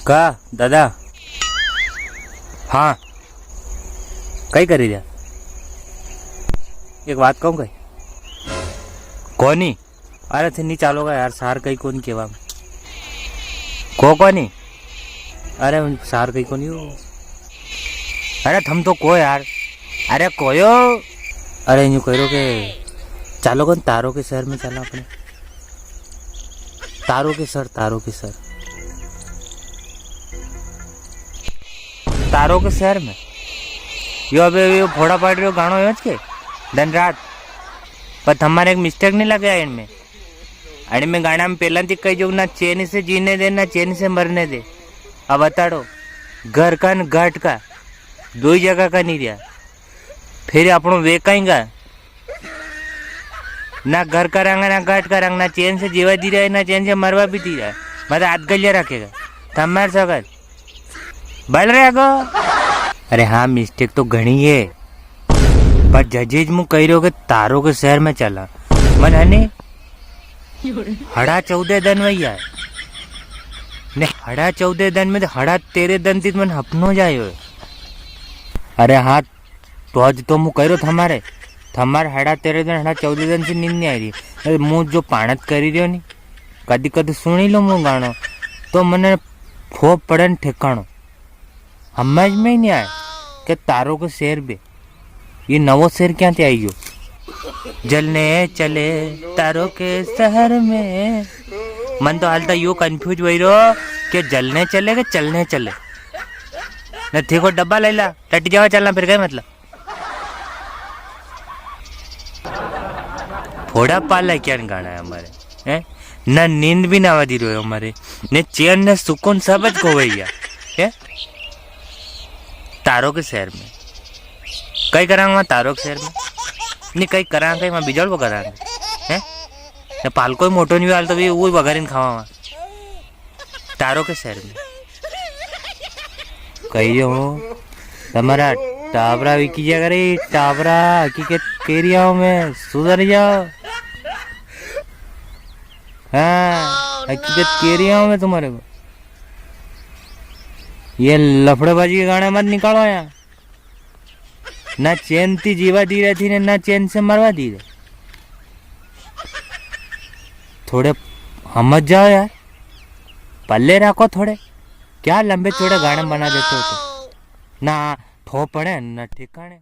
का दादा हाँ कई करी રહ્યા एक बात कहूँ कई कोनी अरे थे नहीं चालोगा यार सार कई कोनी केवा को कोनी अरे सार कई कोनी हो अरे थम तो को यार अरे कोयो अरे यूँ कह रो के चालो कौन तारों के शहर में चला अपने तारों के सर तारों के शहर में यो अबे यो फोड़ा पाड़ रहे हो गानो यो के दिन रात पर हमारे एक मिस्टेक नहीं लगे इनमें अरे में गाना में पहला थी कही जो ना चैन से जीने दे ना चैन से मरने दे। अब बताड़ो घर का न घाट का दो ही जगह का नहीं रहा फिर अपनों वे कहेंगा ना घर का रंग ना घाट का रंग ना चैन से जीवा दी रहा है ना चैन से मरवा भी दी रहा है मतलब हाथ गलिया रखेगा थमार सगल बल रहे गो। अरे हाँ मिस्टेक तो घनी है पर जजेज मु कह रहे हो कि तारों के शहर में चला मन हने हड़ा 14 दिन वही है ने हड़ा 14 दिन में हड़ा 13 दिन थी मन अपनो जायो। अरे हाँ तो आज तो मु कह रहा थमारे हड़ा 13 दिन हड़ा 14 दिन से नींद नहीं आई रही मु जो पाणत करी रही नी कदी कदी सुनी लो मु गानो तो मने फोप पड़े ठेकाणो समझ में ही नहीं आया कि तारों के शेर बे ये नवो शेर क्या आई गयो जलने चले तारों के शहर में मन तो हाल तक यो कंफ्यूज वही रो कि जलने चले कि चलने चले न थे को डब्बा ले ला टट जावा चलना फिर गए मतलब फोड़ा पाला क्या गाना है हमारे हैं न नींद भी ना आवा दी रहो हमारे ने चैन न सुकून सब को भैया है तारों के शहर में कई करांगा तारों के शहर में नहीं कई करांगा कई मैं बिजड़ वो करांगा हैं न पालको ही मोटो नहीं वाल तो भी वो बगरिन खावा तारों के शहर में कही हो तुम्हारा टाबरा विकी जा करे टाबरा हकीकत कह रहा हूँ मैं सुधर जाओ हाँ हकीकत कह रहा हूँ मैं तुम्हारे को ये लफड़ेबाजी के गाने मत निकालो यहाँ ना चैन थी जीवा दी रही थी ना चैन से मरवा दी रहे थोड़े समझ जाओ यार पल्ले रखो थोड़े क्या लंबे चौड़े गाने बना देते हो तो ना ठो पड़े ना ठिकाने।